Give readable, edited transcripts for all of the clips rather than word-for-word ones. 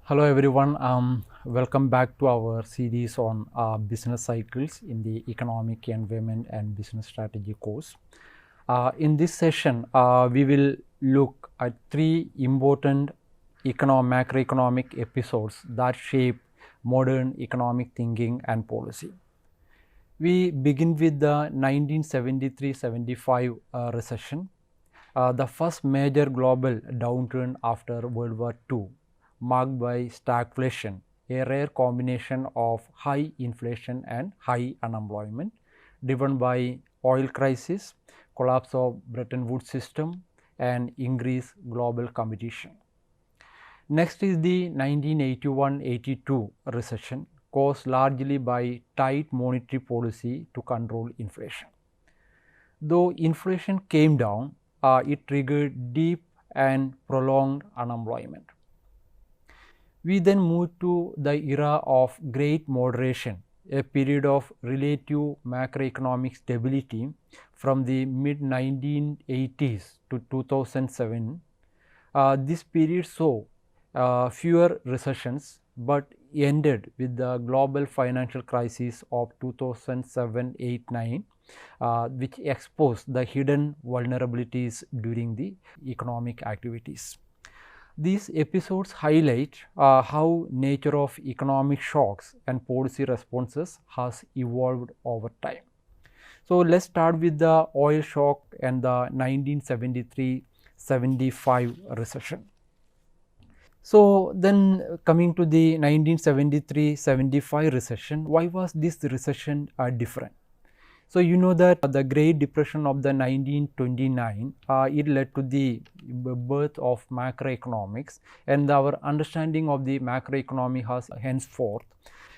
Hello everyone, welcome back to our series on business cycles in the Economic Environment and Business Strategy course. In this session, we will look at three important macroeconomic episodes that shape modern economic thinking and policy. We begin with the 1973-75 recession, the first major global downturn after World War II, marked by stagflation, a rare combination of high inflation and high unemployment, driven by oil crisis, collapse of Bretton Woods system, and increased global competition. Next is the 1981-82 recession, caused largely by tight monetary policy to control inflation. Though inflation came down, it triggered deep and prolonged unemployment. We then moved to the era of great moderation, a period of relative macroeconomic stability from the mid-1980s to 2007. This period saw fewer recessions but ended with the global financial crisis of 2007-8-9, which exposed the hidden vulnerabilities during the economic activities. These episodes highlight how nature of economic shocks and policy responses has evolved over time. So let's start with the oil shock and the 1973-75 recession. So then coming to the 1973-75 recession, why was this recession different? So you know that the Great Depression of the 1929, it led to the birth of macroeconomics, and our understanding of the macroeconomy has henceforth.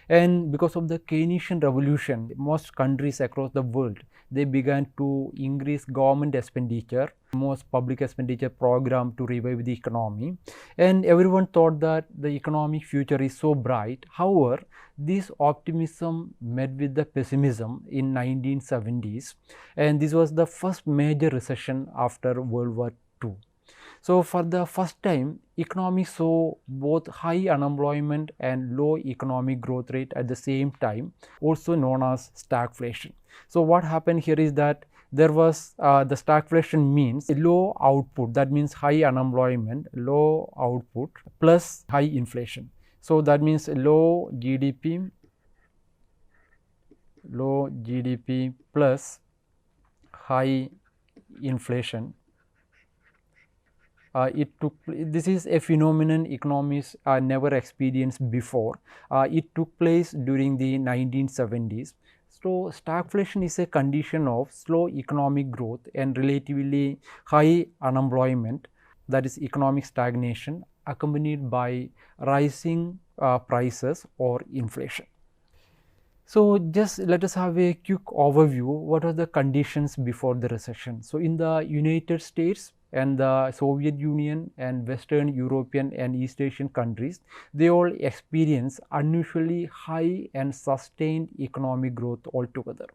And because of the Keynesian revolution, most countries across the world, they began to increase government expenditure, most public expenditure program to revive the economy, and everyone thought that the economic future is so bright. However, this optimism met with the pessimism in 1970s, and this was the first major recession after World War II. So for the first time, economy saw both high unemployment and low economic growth rate at the same time, also known as stagflation. So what happened here is that there was the stagflation means low output, that means high unemployment, low output plus high inflation. So that means low GDP plus high inflation. This is a phenomenon economists never experienced before. It took place during the 1970s. So stagflation is a condition of slow economic growth and relatively high unemployment, that is economic stagnation, accompanied by rising prices or inflation. So just let us have a quick overview. What are the conditions before the recession? So in the United States and the Soviet Union and Western European and East Asian countries, they all experience unusually high and sustained economic growth altogether.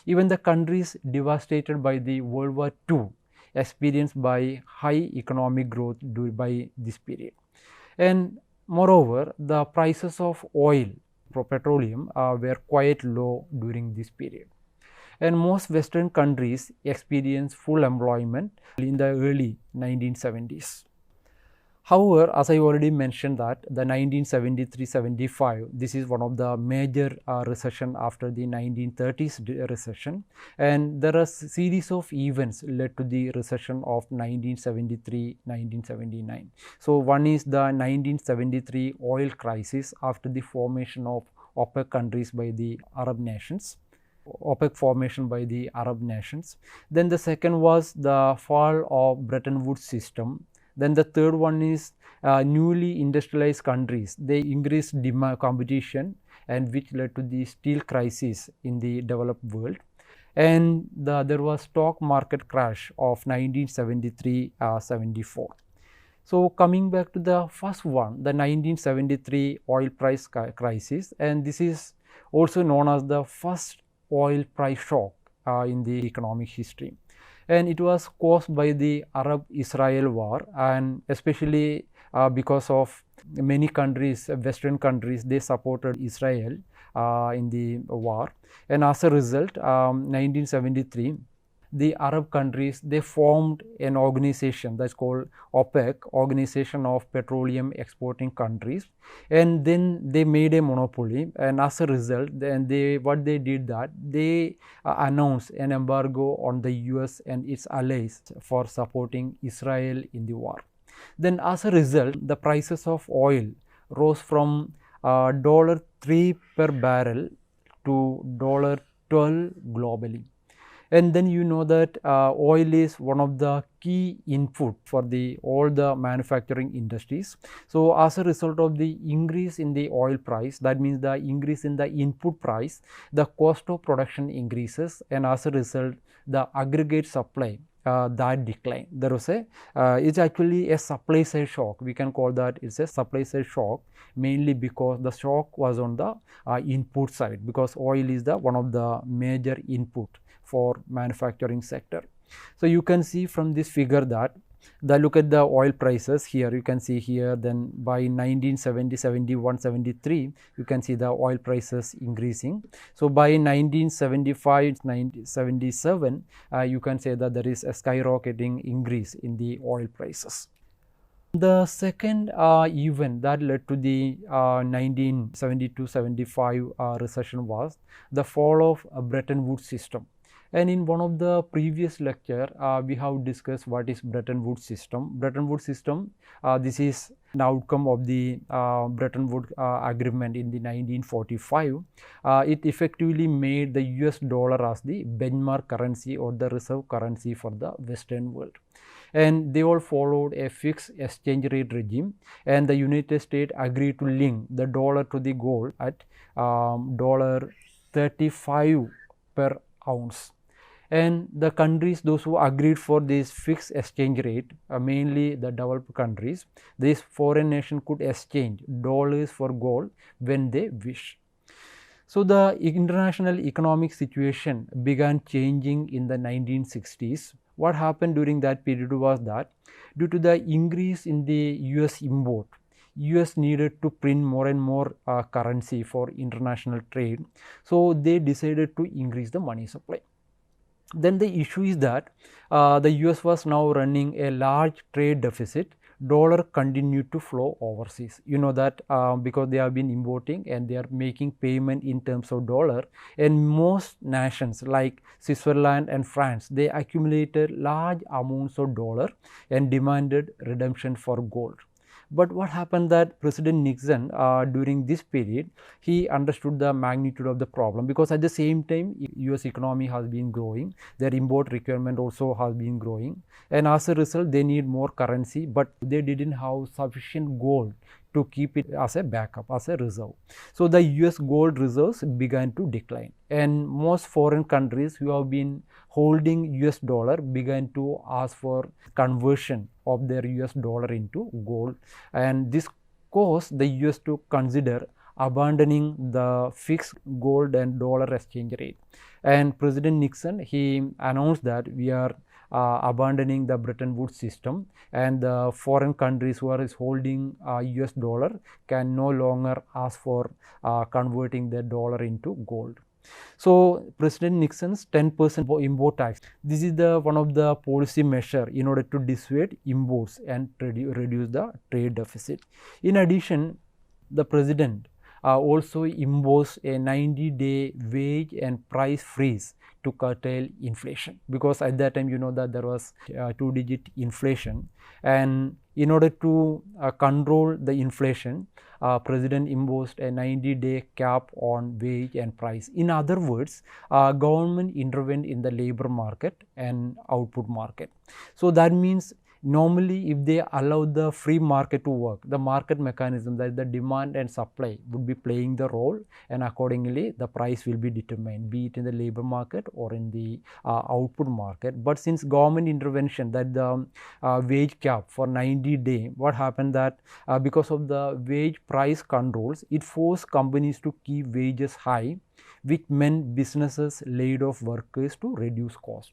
Even the countries devastated by the World War II experienced by high economic growth by this period. And moreover, the prices of oil, petroleum, were quite low during this period. And most Western countries experienced full employment in the early 1970s. However, as I already mentioned that the 1973-75, this is one of the major recession after the 1930s recession, and there are a series of events led to the recession of 1973-1979. So one is the 1973 oil crisis after the formation of OPEC countries by the Arab nations. OPEC formation by the Arab nations. Then the second was the fall of Bretton Woods system. Then the third one is newly industrialized countries. They increased competition, and which led to the steel crisis in the developed world. And there was stock market crash of 1973-74. So coming back to the first one, the 1973 oil price crisis, and this is also known as the first oil price shock in the economic history. and it was caused by the Arab-Israel war, and especially because of many countries, Western countries, they supported Israel in the war, and as a result, 1973, the Arab countries, they formed an organization that's called OPEC, Organization of Petroleum Exporting Countries, and then they made a monopoly, and as a result, then what they did that they announced an embargo on the US and its allies for supporting Israel in the war. Then as a result, the prices of oil rose from $3 per barrel to $12 globally. And then you know that oil is one of the key input for all the manufacturing industries. So as a result of the increase in the oil price, that means the increase in the input price, the cost of production increases, and as a result, the aggregate supply that decline. There was it's actually a supply side shock. We can call that it's a supply side shock, mainly because the shock was on the input side, because oil is the one of the major input for manufacturing sector. So you can see from this figure that look at the oil prices here. You can see here, then by 1970, 71, 73, you can see the oil prices increasing. So by 1975, 1977, you can say that there is a skyrocketing increase in the oil prices. The second event that led to the 1972-75 recession was the fall of Bretton Woods system. And in one of the previous lecture, we have discussed what is Bretton Woods system. Bretton Woods system, this is an outcome of the Bretton Woods agreement in the 1945. It effectively made the US dollar as the benchmark currency or the reserve currency for the Western world. And they all followed a fixed exchange rate regime, and the United States agreed to link the dollar to the gold at $35 per ounce. And the countries, those who agreed for this fixed exchange rate, mainly the developed countries, these foreign nations could exchange dollars for gold when they wish. So the international economic situation began changing in the 1960s. What happened during that period was that due to the increase in the US import, US needed to print more and more currency for international trade. So they decided to increase the money supply. Then the issue is that the US was now running a large trade deficit. Dollar continued to flow overseas. You know that because they have been importing and they are making payment in terms of dollar, and most nations like Switzerland and France, they accumulated large amounts of dollar and demanded redemption for gold. But what happened that President Nixon during this period, he understood the magnitude of the problem, because at the same time US economy has been growing, their import requirement also has been growing, and as a result they need more currency, but they didn't have sufficient gold to keep it as a backup, as a reserve. So the US gold reserves began to decline, and most foreign countries who have been holding US dollar began to ask for conversion of their US dollar into gold, and this caused the US to consider abandoning the fixed gold and dollar exchange rate. And President Nixon, he announced that we are abandoning the Bretton Woods system, and the foreign countries who are holding US dollar can no longer ask for converting their dollar into gold. So President Nixon's 10% import tax, this is the one of the policy measure in order to dissuade imports and reduce the trade deficit. In addition, the president also imposed a 90-day wage and price freeze to curtail inflation, because at that time you know that there was 2-digit inflation, and in order to control the inflation, president imposed a 90-day cap on wage and price. In other words, government intervened in the labor market and output market. So that means normally if they allow the free market to work, the market mechanism, that the demand and supply would be playing the role, and accordingly the price will be determined, be it in the labor market or in the output market. But since government intervention, that the wage cap for 90 days, what happened that because of the wage price controls, it forced companies to keep wages high, which meant businesses laid off workers to reduce cost.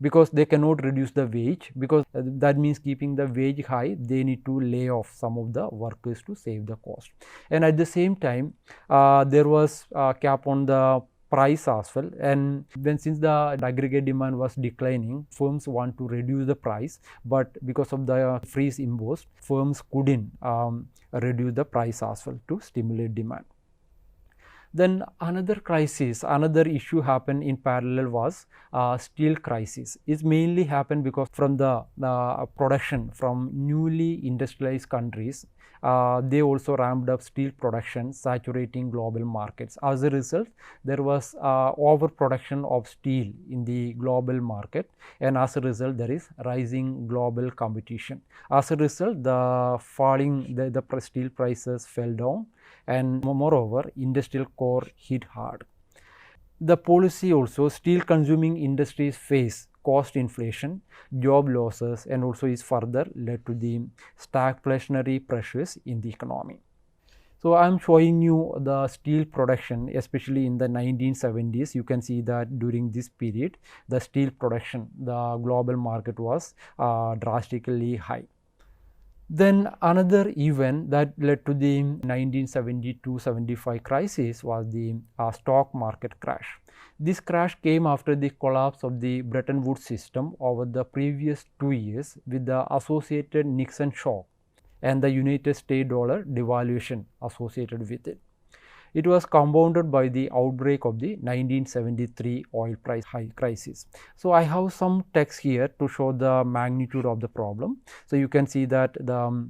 because they cannot reduce the wage, because that means keeping the wage high, they need to lay off some of the workers to save the cost. And at the same time, there was a cap on the price as well, and when since the aggregate demand was declining, firms want to reduce the price, but because of the freeze imposed, firms couldn't reduce the price as well to stimulate demand. Then another crisis, another issue happened in parallel was steel crisis. It mainly happened because from the production from newly industrialized countries, they also ramped up steel production, saturating global markets. As a result, there was overproduction of steel in the global market, and as a result, there is rising global competition. As a result, the falling the steel prices fell down, and moreover, industrial core hit hard. The policy also, steel consuming industries face cost inflation, job losses, and also is further led to the stagflationary pressures in the economy. So I am showing you the steel production, especially in the 1970s. You can see that during this period, the steel production, the global market was drastically high. Then another event that led to the 1972-75 crisis was the stock market crash. This crash came after the collapse of the Bretton Woods system over the previous 2 years, with the associated Nixon shock and the United States dollar devaluation associated with it. It was compounded by the outbreak of the 1973 oil price high crisis. So I have some text here to show the magnitude of the problem. So you can see that the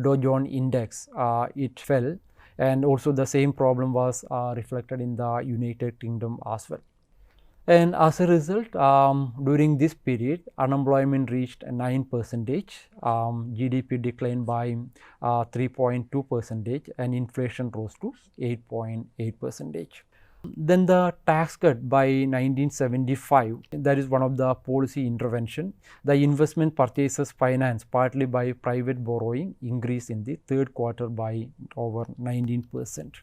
Dow Jones index, it fell, and also the same problem was reflected in the United Kingdom as well. And as a result, during this period, unemployment reached 9%, GDP declined by 3.2%, and inflation rose to 8.8%. Then the tax cut by 1975, that is one of the policy intervention. The investment purchases financed partly by private borrowing increased in the third quarter by over 19%.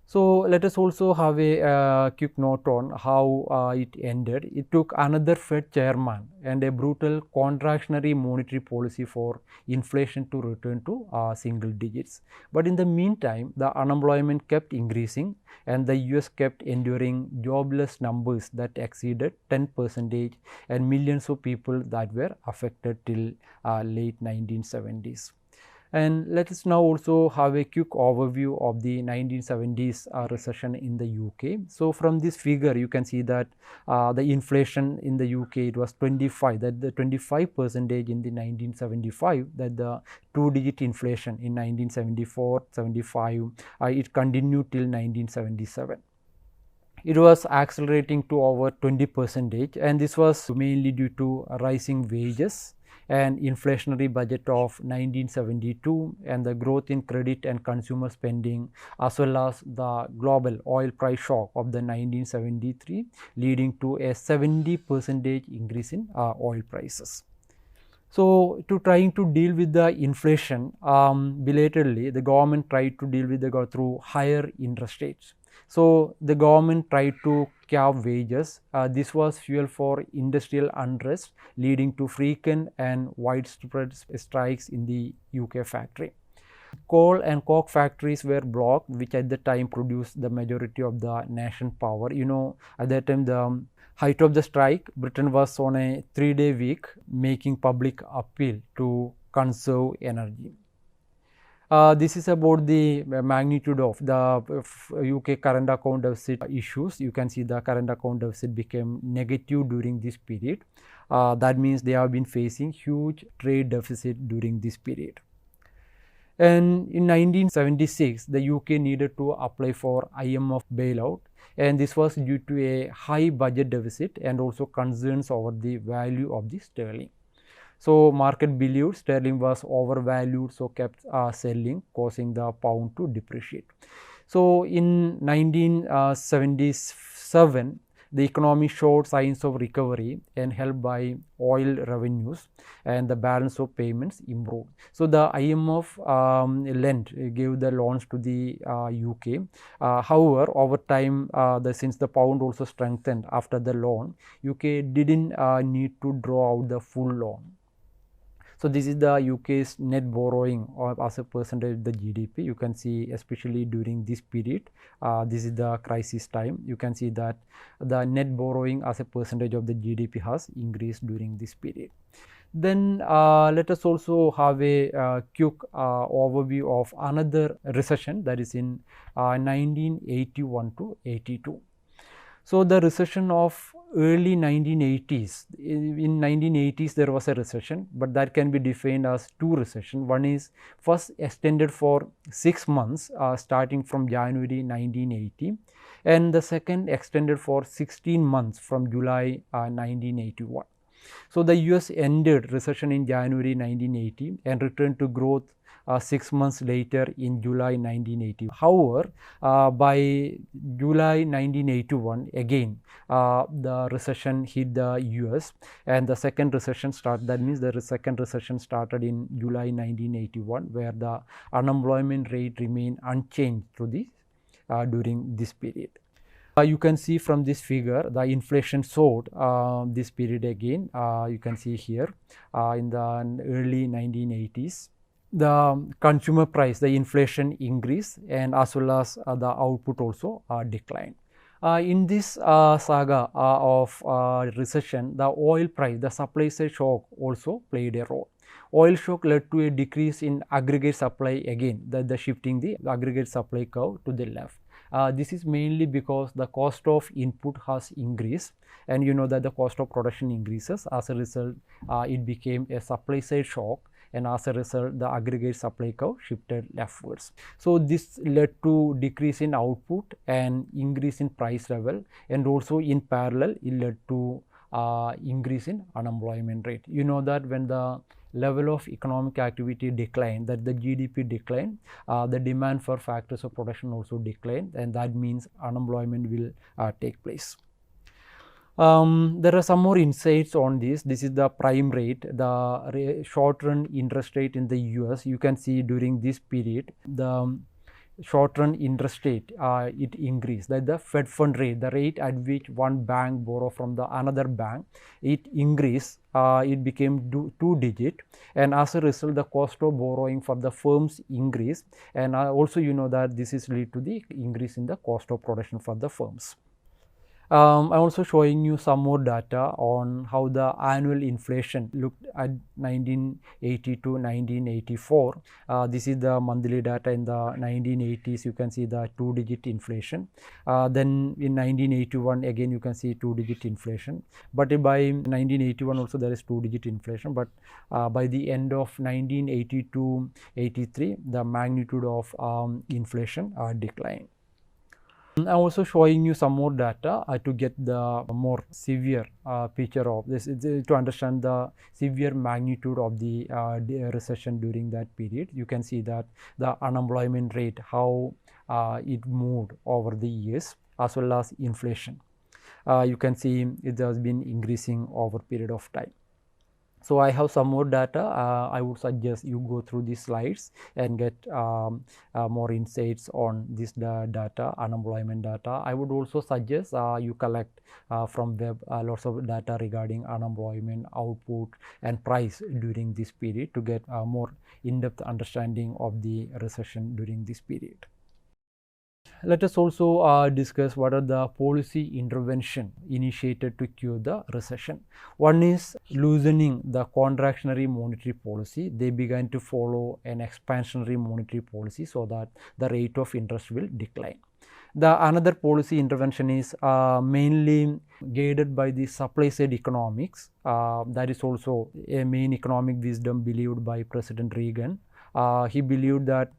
So let us also have a quick note on how it ended. It took another Fed chairman and a brutal contractionary monetary policy for inflation to return to single digits. But in the meantime, the unemployment kept increasing, and the US kept enduring jobless numbers that exceeded 10%, and millions of people that were affected till late 1970s. And let us now also have a quick overview of the 1970s recession in the UK. So from this figure, you can see that the inflation in the UK, it was 25, that the 25% in the 1975, that the two-digit inflation in 1974, 75, it continued till 1977. It was accelerating to over 20%, and this was mainly due to rising wages and inflationary budget of 1972, and the growth in credit and consumer spending, as well as the global oil price shock of the 1973, leading to a 70% increase in oil prices. So to trying to deal with the inflation, belatedly the government tried to deal with it through higher interest rates. So the government tried to cap wages. This was fuel for industrial unrest, leading to frequent and widespread strikes in the UK factory. Coal and coke factories were blocked, which at the time produced the majority of the nation power. You know, at that time, the height of the strike, Britain was on a 3-day week, making public appeal to conserve energy. This is about the magnitude of the UK current account deficit issues. You can see the current account deficit became negative during this period. That means they have been facing huge trade deficit during this period. And in 1976, the UK needed to apply for IMF bailout, and this was due to a high budget deficit and also concerns over the value of the sterling. So market believed sterling was overvalued, so kept selling, causing the pound to depreciate. So in 1977, The economy showed signs of recovery and helped by oil revenues, and the balance of payments improved. So the IMF gave the loans to the UK. However, over time, since the pound also strengthened after the loan, UK didn't need to draw out the full loan. So this is the UK's net borrowing as a percentage of the GDP. You can see, especially during this period, this is the crisis time. You can see that the net borrowing as a percentage of the GDP has increased during this period. Then let us also have a quick overview of another recession, that is in 1981 to 82. So the recession of early 1980s, in 1980s there was a recession, but that can be defined as two recessions. One is first extended for 6 months starting from January 1980, and the second extended for 16 months from July 1981. So the US ended recession in January 1980 and returned to growth 6 months later in July 1980. However, by July 1981, again the recession hit the US, and the second recession started. That means the second recession started in July 1981, where the unemployment rate remained unchanged during this period. You can see from this figure the inflation soared this period again. You can see here in the early 1980s. The consumer price, the inflation increased, and as well as the output also declined. In this saga of recession, the oil price, the supply side shock also played a role. Oil shock led to a decrease in aggregate supply again, the shifting the aggregate supply curve to the left. This is mainly because the cost of input has increased, and you know that the cost of production increases. As a result, it became a supply side shock, and as a result the aggregate supply curve shifted leftwards. So this led to decrease in output and increase in price level, and also in parallel it led to increase in unemployment rate. You know that when the level of economic activity declined, that the GDP declined, the demand for factors of production also declined, and that means unemployment will take place. There are some more insights on this. This is the prime rate, the short-run interest rate in the US. You can see during this period, the short-run interest rate it increased. That the Fed fund rate, the rate at which one bank borrow from the another bank, it increased. It became 2-digit, and as a result the cost of borrowing for the firms increased, and also you know that this is lead to the increase in the cost of production for the firms. I'm also showing you some more data on how the annual inflation looked at 1980 to 1984. This is the monthly data in the 1980s. You can see the 2-digit inflation. Then in 1981 again you can see 2-digit inflation. But by 1981 also there is 2-digit inflation. But by the end of 1982-83 the magnitude of inflation declined. I'm also showing you some more data to get the more severe picture of this, to understand the severe magnitude of the recession during that period. You can see that the unemployment rate, how it moved over the years, as well as inflation. You can see it has been increasing over a period of time. So I have some more data. I would suggest you go through these slides and get more insights on this data, unemployment data. I would also suggest you collect from web lots of data regarding unemployment, output, and price during this period to get a more in-depth understanding of the recession during this period. Let us also discuss what are the policy intervention initiated to cure the recession. One is loosening the contractionary monetary policy. They began to follow an expansionary monetary policy so that the rate of interest will decline. Another policy intervention is mainly guided by the supply side economics. That is also a main economic wisdom believed by President Reagan. he believed that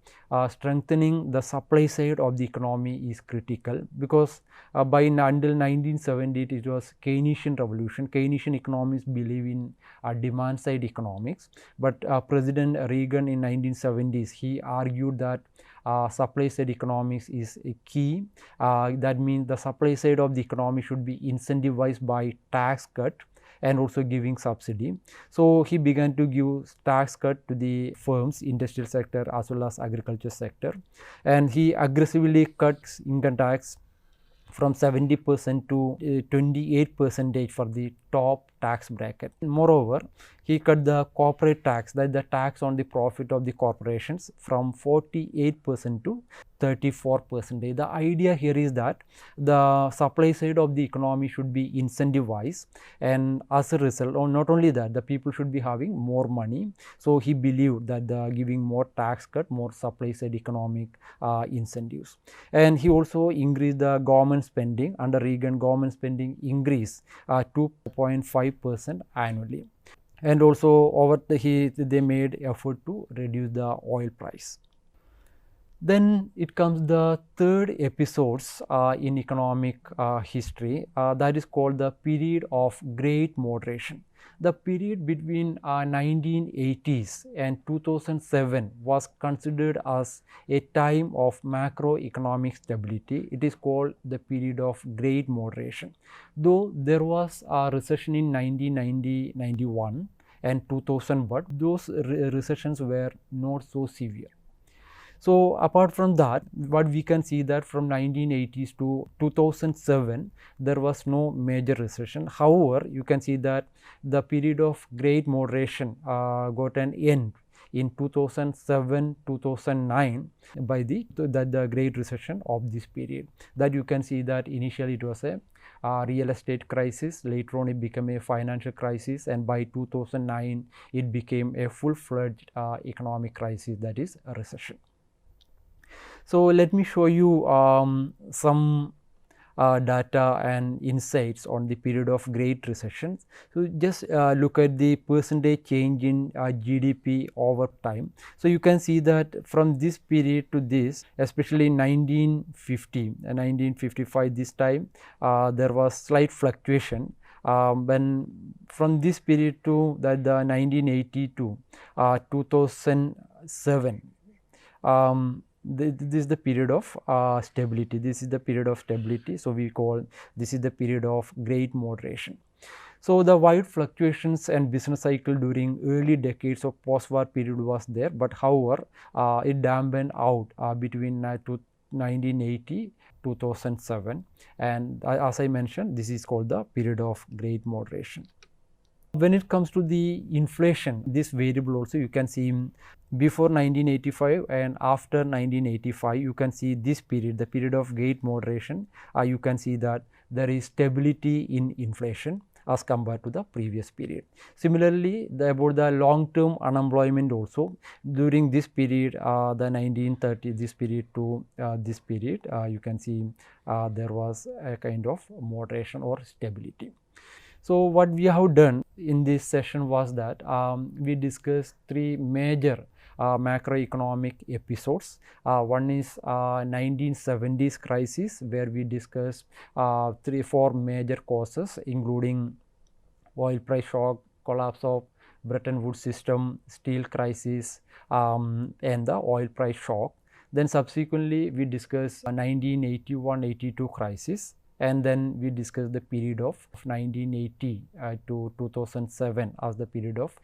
strengthening the supply side of the economy is critical, because until 1970 it was Keynesian revolution. Keynesian economists believe in demand side economics, but President Reagan in 1970s, he argued that supply side economics is a key. That means the supply side of the economy should be incentivized by tax cut and also giving subsidy. So he began to give tax cut to the firms, industrial sector as well as agriculture sector, and he aggressively cut income tax from 70% to 28% for the top tax bracket. Moreover, he cut the corporate tax, that the tax on the profit of the corporations, from 48% to 34%. The idea here is that the supply side of the economy should be incentivized, and as a result, or not only that, the people should be having more money. So he believed that the giving more tax cut, more supply side economic incentives. And he also increased the government spending. Under Reagan, government spending increased 2.5% annually. And also they made effort to reduce the oil price. Then it comes the third episodes in economic history, that is called the period of great moderation. The period between 1980s and 2007 was considered as a time of macroeconomic stability. It is called the period of great moderation. Though there was a recession in 1990-91 and 2000, but those recessions were not so severe. So apart from that, what we can see that from 1980s to 2007, there was no major recession. However, you can see that the period of great moderation got an end in 2007-2009 by the great recession of this period. That you can see that initially it was a real estate crisis, later on it became a financial crisis, and by 2009 it became a full-fledged economic crisis, that is a recession. So let me show you some data and insights on the period of great recession. So just look at the percentage change in GDP over time. So you can see that from this period to this, especially 1950 and 1955, this time there was slight fluctuation. When from this period to the 1980 to 2007, this is the period of stability. This is the period of stability. So we call this is the period of great moderation. So the wide fluctuations and business cycle during early decades of post-war period was there, but however, it dampened out between 1980 2007, and as I mentioned, this is called the period of great moderation. When it comes to the inflation, this variable also you can see before 1985 and after 1985, you can see this period, the period of great moderation, you can see that there is stability in inflation as compared to the previous period. Similarly, about the long-term unemployment also, during this period, the 1930, this period to this period, you can see there was a kind of moderation or stability. So what we have done in this session was that we discussed three major macroeconomic episodes. One is 1970s crisis, where we discussed 4 major causes, including oil price shock, collapse of Bretton Woods system, steel crisis, and the oil price shock. Then subsequently we discussed 1981-82 crisis, and then we discussed the period of 1980 to 2007 as the period of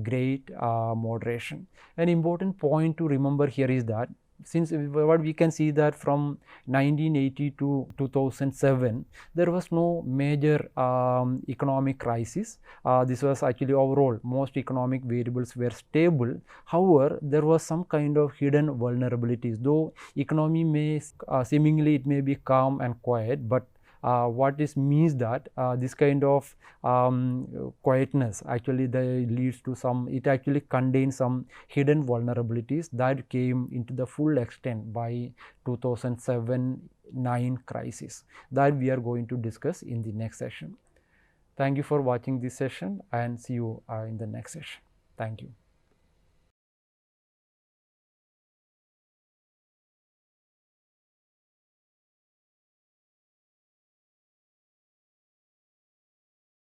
great moderation. An important point to remember here is that since what we can see that from 1980 to 2007, there was no major economic crisis. This was actually overall most economic variables were stable. However, there was some kind of hidden vulnerabilities. Though economy may seemingly it may be calm and quiet, but what this means that this kind of quietness actually leads to some, it actually contains some hidden vulnerabilities that came into the full extent by 2007-9 crisis, that we are going to discuss in the next session. Thank you for watching this session, and see you in the next session. Thank you.